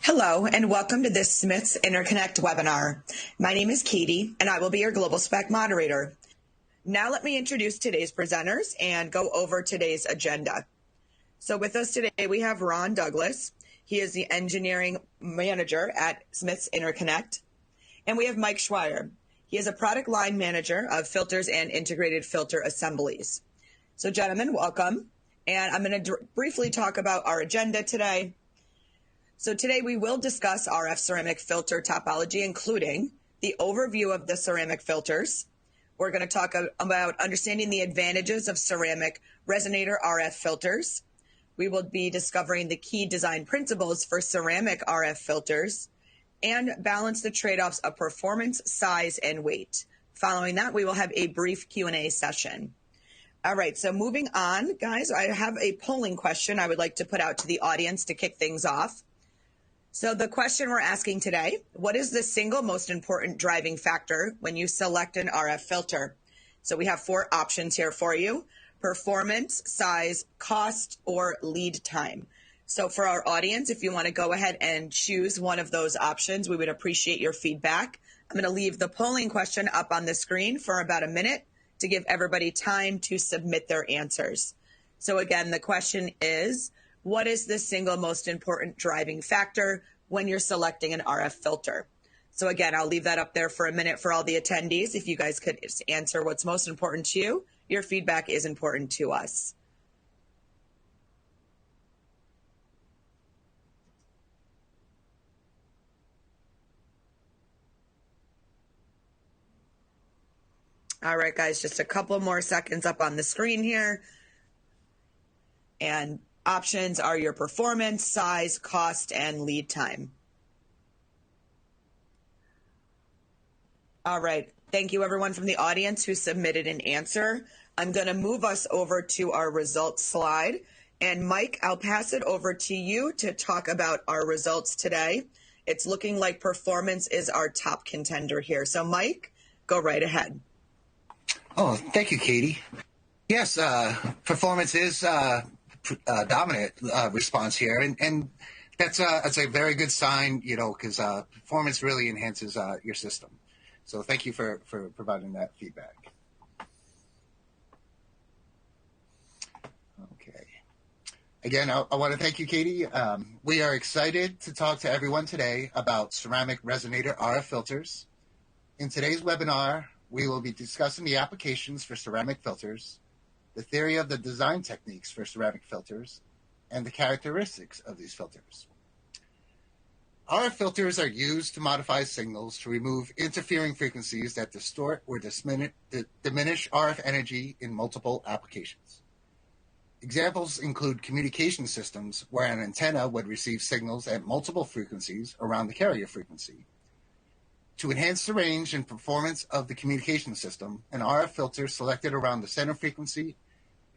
Hello, and welcome to this Smiths Interconnect webinar. My name is Katie, and I will be your Global Spec moderator. Now let me introduce today's presenters and go over today's agenda. So with us today, we have Ron Douglas. He is the engineering manager at Smiths Interconnect. And we have Mike Schweier. He is a product line manager of filters and integrated filter assemblies. So gentlemen, welcome. And I'm going to briefly talk about our agenda today. So today we will discuss RF ceramic filter topology, including the overview of the ceramic filters. We're going to talk about understanding the advantages of ceramic resonator RF filters. We will be discovering the key design principles for ceramic RF filters and balance the trade-offs of performance, size, and weight. Following that, we will have a brief Q&A session. All right, so moving on, guys, I have a polling question I would like to put out to the audience to kick things off. So the question we're asking today, what is the single most important driving factor when you select an RF filter? So we have 4 options here for you: performance, size, cost, or lead time. So for our audience, if you want to go ahead and choose one of those options, we would appreciate your feedback. I'm going to leave the polling question up on the screen for about a minute to give everybody time to submit their answers. So again, the question is, what is the single most important driving factor when you're selecting an RF filter? So again, I'll leave that up there for a minute for all the attendees. If you guys could answer what's most important to you, your feedback is important to us. All right, guys, just a couple more seconds up on the screen here. And options are your performance, size, cost, and lead time. All right. Thank you, everyone from the audience who submitted an answer. I'm going to move us over to our results slide. And Mike, I'll pass it over to you to talk about our results today. It's looking like performance is our top contender here. So Mike, go right ahead. Oh, thank you, Katie. Yes, performance is dominant response here, and that's a very good sign, because performance really enhances your system. So thank you for providing that feedback. Okay. Again, I want to thank you, Katie. We are excited to talk to everyone today about ceramic resonator RF filters. In today's webinar, we will be discussing the applications for ceramic filters, the theory of the design techniques for ceramic filters, and the characteristics of these filters. RF filters are used to modify signals to remove interfering frequencies that distort or diminish RF energy in multiple applications. Examples include communication systems where an antenna would receive signals at multiple frequencies around the carrier frequency. To enhance the range and performance of the communication system, an RF filter selected around the center frequency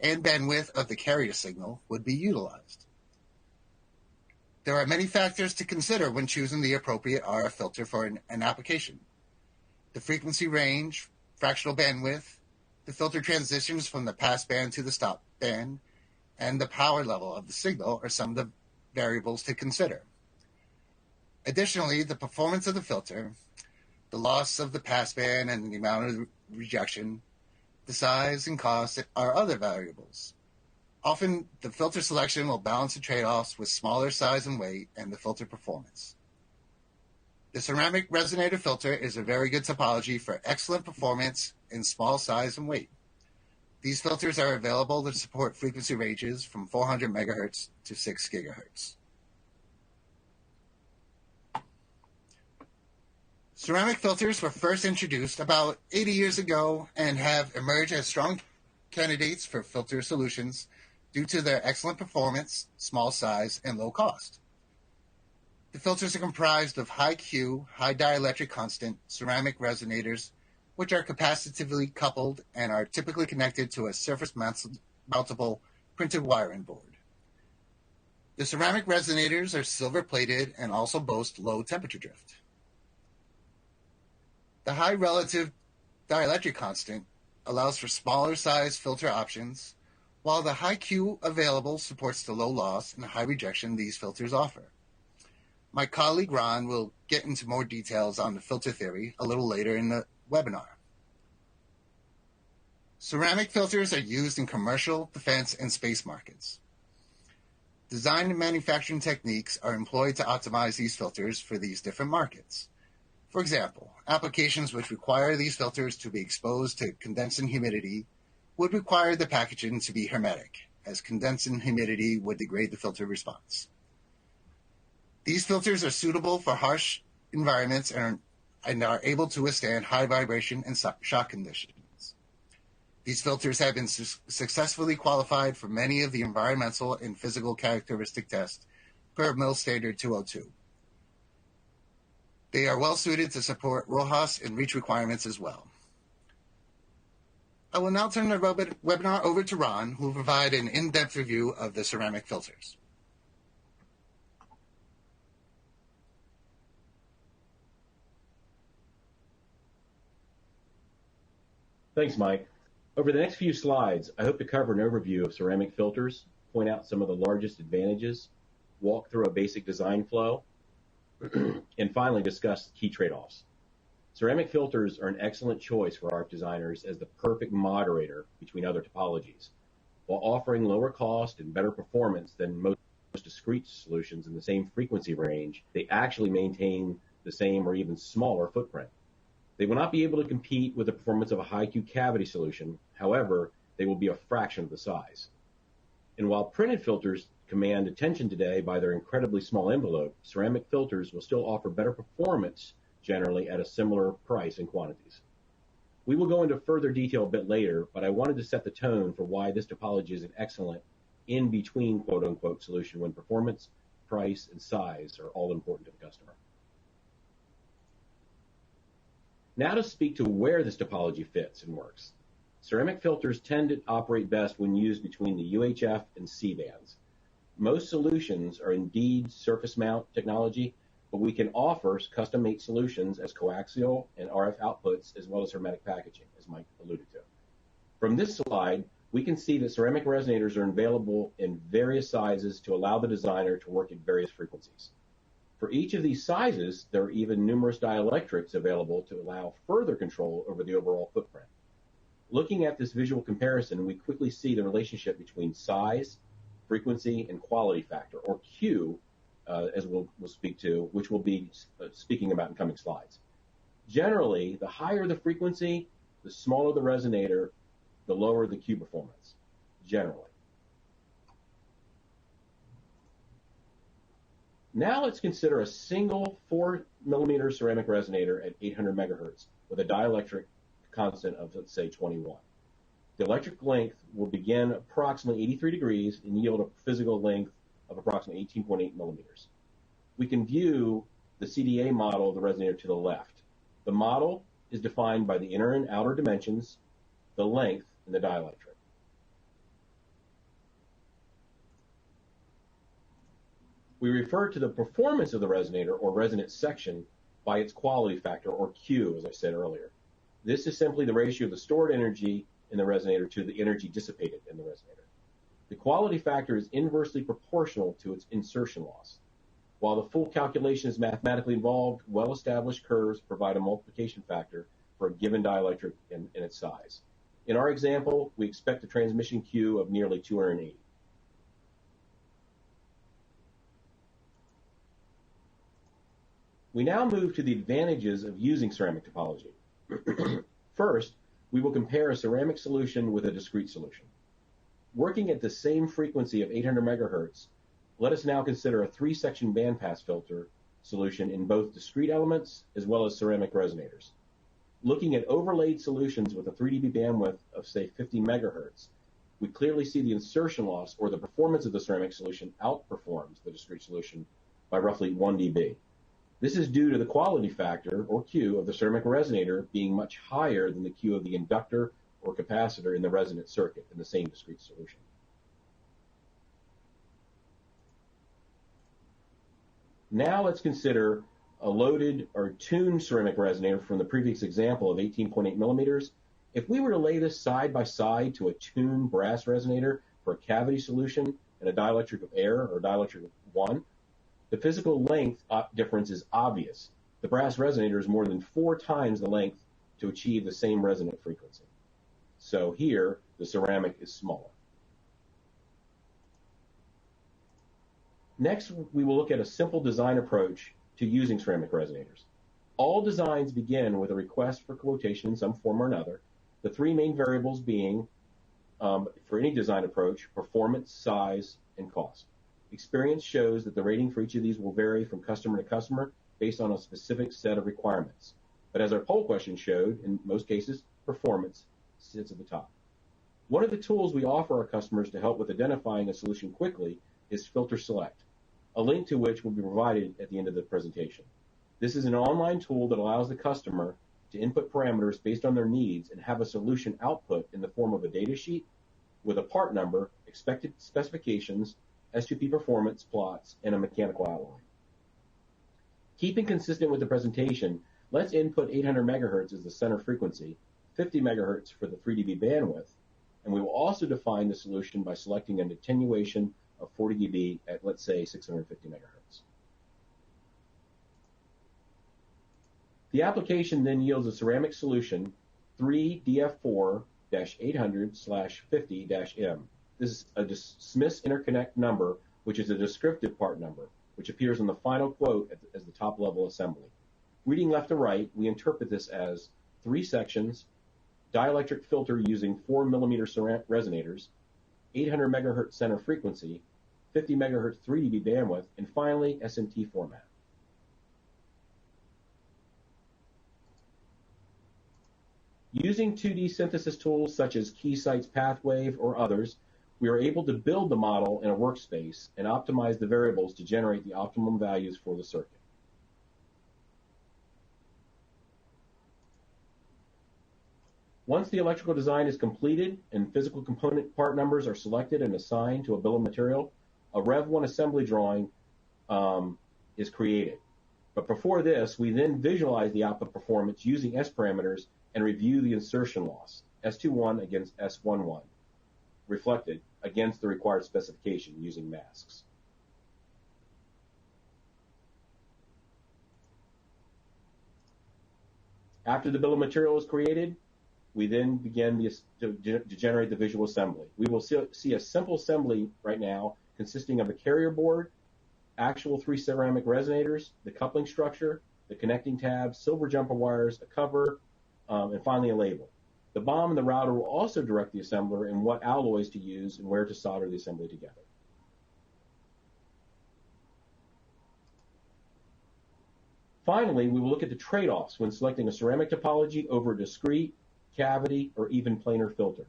and bandwidth of the carrier signal would be utilized. There are many factors to consider when choosing the appropriate RF filter for an application. The frequency range, fractional bandwidth, the filter transitions from the pass band to the stop band, and the power level of the signal are some of the variables to consider. Additionally, the performance of the filter, the loss of the passband and the amount of rejection, the size and cost are other variables. Often, the filter selection will balance the trade-offs with smaller size and weight and the filter performance. The ceramic resonator filter is a very good topology for excellent performance in small size and weight. These filters are available to support frequency ranges from 400 megahertz to 6 gigahertz. Ceramic filters were first introduced about 80 years ago and have emerged as strong candidates for filter solutions due to their excellent performance, small size, and low cost. The filters are comprised of high Q, high dielectric constant ceramic resonators, which are capacitively coupled and are typically connected to a surface mountable printed wiring board. The ceramic resonators are silver plated and also boast low temperature drift. The high relative dielectric constant allows for smaller size filter options, while the high Q available supports the low loss and high rejection these filters offer. My colleague Ron will get into more details on the filter theory a little later in the webinar. Ceramic filters are used in commercial, defense, and space markets. Design and manufacturing techniques are employed to optimize these filters for these different markets. For example, applications which require these filters to be exposed to condensing humidity would require the packaging to be hermetic, as condensing humidity would degrade the filter response. These filters are suitable for harsh environments and are able to withstand high vibration and shock conditions. These filters have been successfully qualified for many of the environmental and physical characteristic tests per MIL Standard 202. They are well suited to support RoHS and REACH requirements as well. I will now turn the webinar over to Ron, who will provide an in-depth review of the ceramic filters. Thanks, Mike. Over the next few slides, I hope to cover an overview of ceramic filters, point out some of the largest advantages, walk through a basic design flow, and finally discuss key trade-offs. Ceramic filters are an excellent choice for RF designers as the perfect moderator between other topologies. While offering lower cost and better performance than most discrete solutions in the same frequency range, they actually maintain the same or even smaller footprint. They will not be able to compete with the performance of a high-Q cavity solution. However, they will be a fraction of the size. And while printed filters command attention today by their incredibly small envelope, ceramic filters will still offer better performance generally at a similar price and quantities. We will go into further detail a bit later, but I wanted to set the tone for why this topology is an excellent in-between quote-unquote solution when performance, price, and size are all important to the customer. Now to speak to where this topology fits and works. Ceramic filters tend to operate best when used between the UHF and C bands. Most solutions are indeed surface mount technology, but we can offer custom-made solutions as coaxial and RF outputs as well as hermetic packaging, as Mike alluded to. From this slide, we can see that ceramic resonators are available in various sizes to allow the designer to work at various frequencies. For each of these sizes, there are even numerous dielectrics available to allow further control over the overall footprint. Looking at this visual comparison, we quickly see the relationship between size, frequency, and quality factor, or Q, as we'll speak to, which we'll be speaking about in coming slides. Generally, the higher the frequency, the smaller the resonator, the lower the Q performance, generally. Now let's consider a single 4mm ceramic resonator at 800 megahertz with a dielectric constant of, let's say, 21. The electric length will begin approximately 83 degrees and yield a physical length of approximately 18.8 millimeters. We can view the CDA model of the resonator to the left. The model is defined by the inner and outer dimensions, the length, and the dielectric. We refer to the performance of the resonator or resonance section by its quality factor, or Q, as I said earlier. This is simply the ratio of the stored energy in the resonator to the energy dissipated in the resonator. The quality factor is inversely proportional to its insertion loss. While the full calculation is mathematically involved, well-established curves provide a multiplication factor for a given dielectric and its size. In our example, we expect a transmission Q of nearly 280. We now move to the advantages of using ceramic topology. First, we will compare a ceramic solution with a discrete solution. Working at the same frequency of 800 megahertz, let us now consider a 3-section bandpass filter solution in both discrete elements as well as ceramic resonators. Looking at overlaid solutions with a 3 dB bandwidth of, say, 50 megahertz, we clearly see the insertion loss or the performance of the ceramic solution outperforms the discrete solution by roughly 1 dB. This is due to the quality factor, or Q, of the ceramic resonator being much higher than the Q of the inductor or capacitor in the resonant circuit in the same discrete solution. Now let's consider a loaded or tuned ceramic resonator from the previous example of 18.8 millimeters. If we were to lay this side by side to a tuned brass resonator for a cavity solution and a dielectric of air or dielectric of 1, The physical length difference is obvious. The brass resonator is more than 4 times the length to achieve the same resonant frequency. So here, the ceramic is smaller. Next, we will look at a simple design approach to using ceramic resonators. All designs begin with a request for quotation in some form or another, the 3 main variables being, for any design approach, performance, size, and cost. Experience shows that the rating for each of these will vary from customer to customer based on a specific set of requirements. But as our poll question showed, in most cases, performance sits at the top. One of the tools we offer our customers to help with identifying a solution quickly is Filter Select, a link to which will be provided at the end of the presentation. This is an online tool that allows the customer to input parameters based on their needs and have a solution output in the form of a data sheet with a part number, expected specifications, S2P performance plots, and a mechanical outline. Keeping consistent with the presentation, let's input 800 megahertz as the center frequency, 50 megahertz for the 3 dB bandwidth, and we will also define the solution by selecting an attenuation of 40 dB at, let's say, 650 megahertz. The application then yields a ceramic solution 3DF4-800/50-M. This is a Smith's interconnect number, which is a descriptive part number, which appears on the final quote as the top-level assembly. Reading left to right, we interpret this as 3 sections, dielectric filter using 4 millimeter resonators, 800 megahertz center frequency, 50 megahertz 3 dB bandwidth, and finally SMT format. Using 2D synthesis tools such as Keysight's Pathwave or others, we are able to build the model in a workspace and optimize the variables to generate the optimum values for the circuit. Once the electrical design is completed and physical component part numbers are selected and assigned to a bill of material, a Rev1 assembly drawing is created. But before this, we then visualize the output performance using S parameters and review the insertion loss, S21 against S11, reflected against the required specification using masks. After the bill of material is created, we then begin to generate the visual assembly. We will see a simple assembly right now consisting of a carrier board, actual 3 ceramic resonators, the coupling structure, the connecting tabs, silver jumper wires, a cover, and finally a label. The BOM and the router will also direct the assembler in what alloys to use and where to solder the assembly together. Finally, we will look at the trade-offs when selecting a ceramic topology over a discrete, cavity, or even planar filter.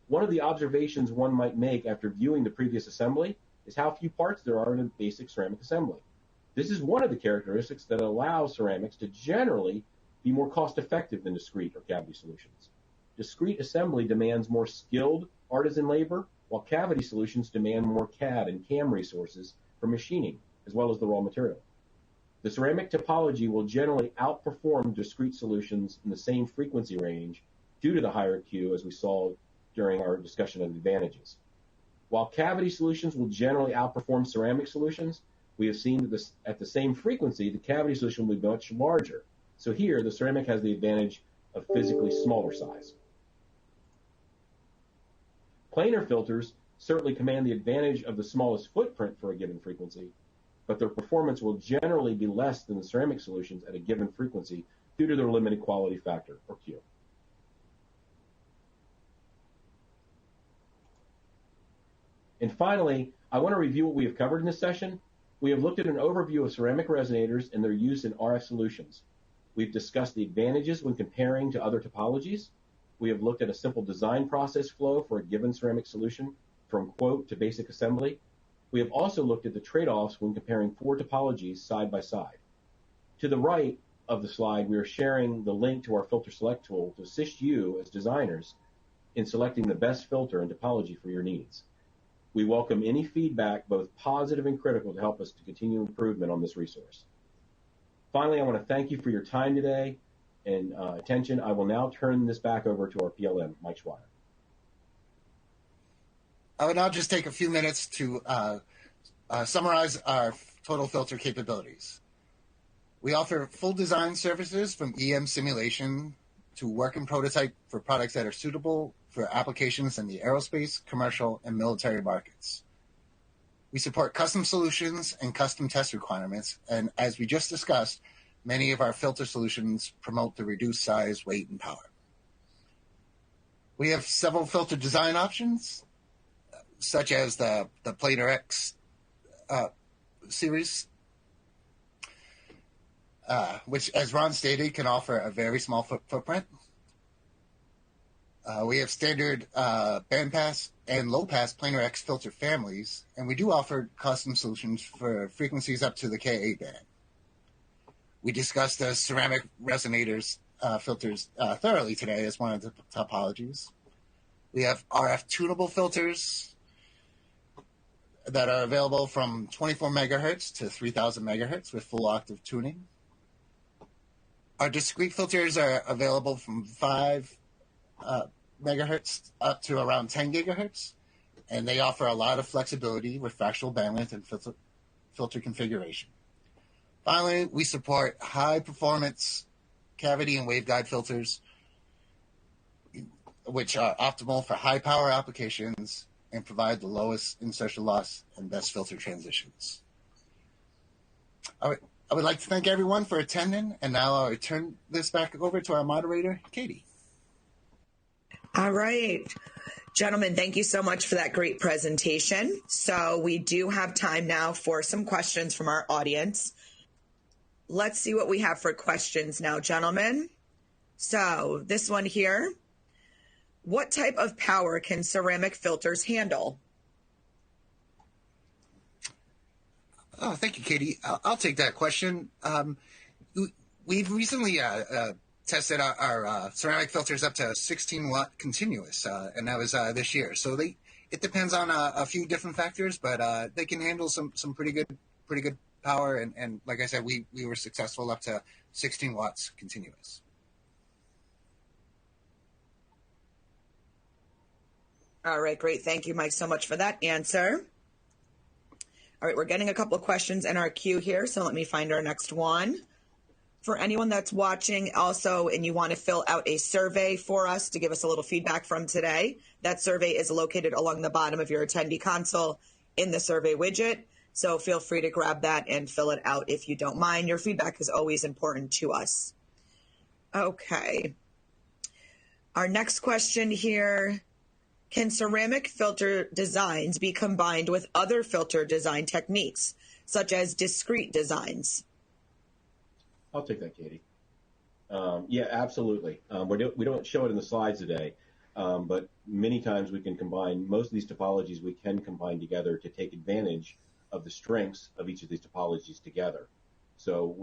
One of the observations one might make after viewing the previous assembly is how few parts there are in a basic ceramic assembly. This is one of the characteristics that allows ceramics to generally be more cost-effective than discrete or cavity solutions. Discrete assembly demands more skilled artisan labor, while cavity solutions demand more CAD and CAM resources for machining, as well as the raw material. The ceramic topology will generally outperform discrete solutions in the same frequency range due to the higher Q, as we saw during our discussion of advantages. While cavity solutions will generally outperform ceramic solutions, we have seen that at the same frequency, the cavity solution will be much larger. So here, the ceramic has the advantage of physically smaller size. Planar filters certainly command the advantage of the smallest footprint for a given frequency, but their performance will generally be less than the ceramic solutions at a given frequency due to their limited quality factor, or Q. And finally, I want to review what we have covered in this session. We have looked at an overview of ceramic resonators and their use in RF solutions. We've discussed the advantages when comparing to other topologies. We have looked at a simple design process flow for a given ceramic solution from quote to basic assembly. We have also looked at the trade-offs when comparing 4 topologies side by side. To the right of the slide, we are sharing the link to our Filter Select tool to assist you as designers in selecting the best filter and topology for your needs. We welcome any feedback, both positive and critical, to help us to continue improvement on this resource. Finally, I want to thank you for your time today and attention. I will now turn this back over to our PLM, Mike Schweier. I would now just take a few minutes to summarize our total filter capabilities. We offer full design services from EM simulation to work and prototype for products that are suitable for applications in the aerospace, commercial, and military markets. We support custom solutions and custom test requirements, and as we just discussed, many of our filter solutions promote the reduced size, weight, and power. We have several filter design options, such as the Planar X series, which, as Ron stated, can offer a very small footprint. We have standard bandpass and low-pass Planar X filter families, and we do offer custom solutions for frequencies up to the Ka band. We discussed the ceramic resonators filters thoroughly today as one of the topologies. We have RF tunable filters that are available from 24 megahertz to 3000 megahertz with full octave tuning. Our discrete filters are available from 5 megahertz up to around 10 gigahertz, and they offer a lot of flexibility with fractional bandwidth and filter configuration. Finally, we support high-performance cavity and waveguide filters, which are optimal for high-power applications and provide the lowest insertion loss and best filter transitions. I would like to thank everyone for attending, and now I'll turn this back over to our moderator, Katie. All right. Gentlemen, thank you so much for that great presentation. So we do have time now for some questions from our audience. Let's see what we have for questions now, gentlemen. So this one here, what type of power can ceramic filters handle? Oh, thank you, Katie. I'll take that question. We've recently tested our ceramic filters up to 16-watt continuous, and that was this year. So it depends on a few different factors, but they can handle some pretty good power. And like I said, we were successful up to 16 watts continuous. All right, great. Thank you, Mike, so much for that answer. All right, we're getting a couple of questions in our queue here, so let me find our next one. For anyone that's watching also and you want to fill out a survey for us to give us a little feedback from today, that survey is located along the bottom of your attendee console in the survey widget. So feel free to grab that and fill it out if you don't mind. Your feedback is always important to us. Okay. Our next question here. Can ceramic filter designs be combined with other filter design techniques, such as discrete designs? I'll take that, Katie. Yeah, absolutely. We don't show it in the slides today, but many times we can combine most of these topologies. We can combine together to take advantage of the strengths of each of these topologies together. So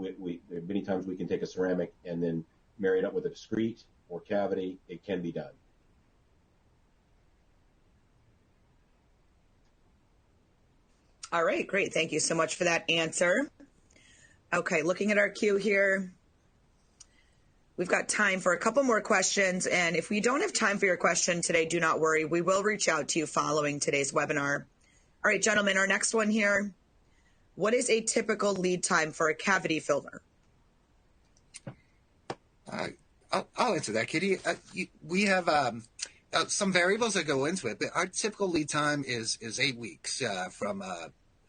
many times we can take a ceramic and then marry it up with a discrete or cavity. It can be done. All right, great. Thank you so much for that answer. Okay, looking at our queue here, we've got time for a couple more questions. And if we don't have time for your question today, do not worry. We will reach out to you following today's webinar. All right, gentlemen, our next one here. What is a typical lead time for a cavity filter? I'll answer that, Kitty. We have some variables that go into it, but our typical lead time is 8 weeks from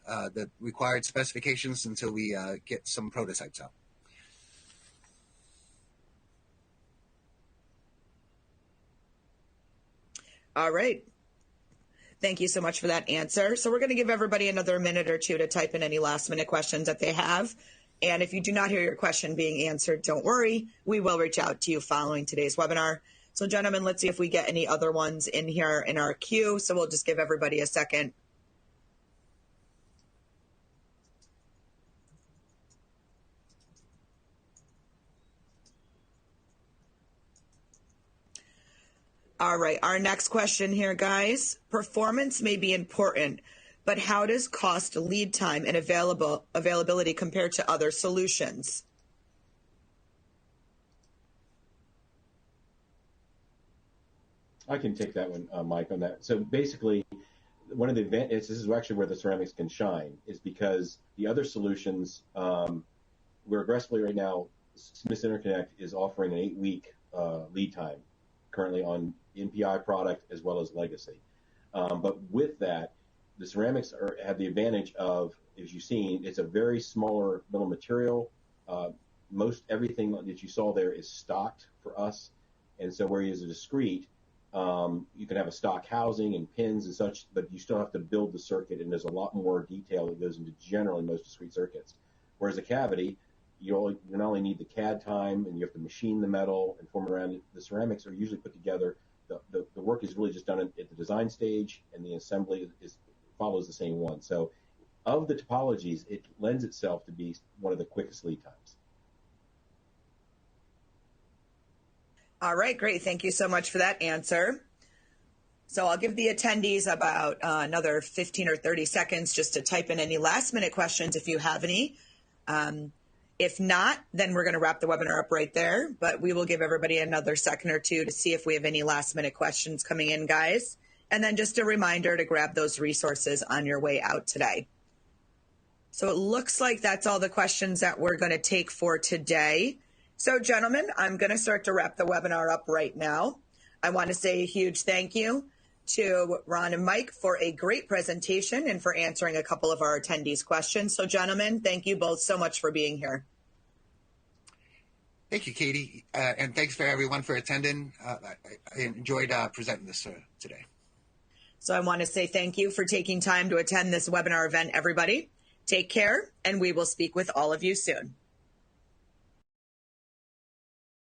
the required specifications until we get some prototypes out. All right. Thank you so much for that answer. So we're going to give everybody another minute or two to type in any last minute questions that they have. And if you do not hear your question being answered, don't worry. We will reach out to you following today's webinar. So gentlemen, let's see if we get any other ones in here in our queue. So we'll just give everybody a second. All right, our next question here, guys. Performance may be important, but how does cost, lead time, and availability compare to other solutions? I can take that one, Mike, on that. So basically, one of the advantages, this is actually where the ceramics can shine, is because the other solutions, we're aggressively right now, Smiths Interconnect is offering an 8-week lead time currently on NPI product as well as legacy. But with that, the ceramics have the advantage of, as you've seen, it's a very smaller bill of material. Most everything that you saw there is stocked for us. And so where you use a discrete, you can have a stock housing and pins and such, but you still have to build the circuit, and there's a lot more detail that goes into generally most discrete circuits. Whereas a cavity, you not only need the CAD time and you have to machine the metal and form around it, the ceramics are usually put together. The work is really just done at the design stage, and the assembly follows the same one. So of the topologies, it lends itself to be one of the quickest lead times. All right, great. Thank you so much for that answer. So I'll give the attendees about another 15 or 30 seconds just to type in any last minute questions if you have any. If not, then we're going to wrap the webinar up right there, but we will give everybody another second or two to see if we have any last minute questions coming in, guys. And then just a reminder to grab those resources on your way out today. So it looks like that's all the questions that we're going to take for today. So gentlemen, I'm going to start to wrap the webinar up right now. I want to say a huge thank you to Ron and Mike for a great presentation and for answering a couple of our attendees' questions. So gentlemen, thank you both so much for being here. Thank you, Katie, and thanks for everyone for attending. I enjoyed presenting this today. So I want to say thank you for taking time to attend this webinar event, everybody. Take care, and we will speak with all of you soon.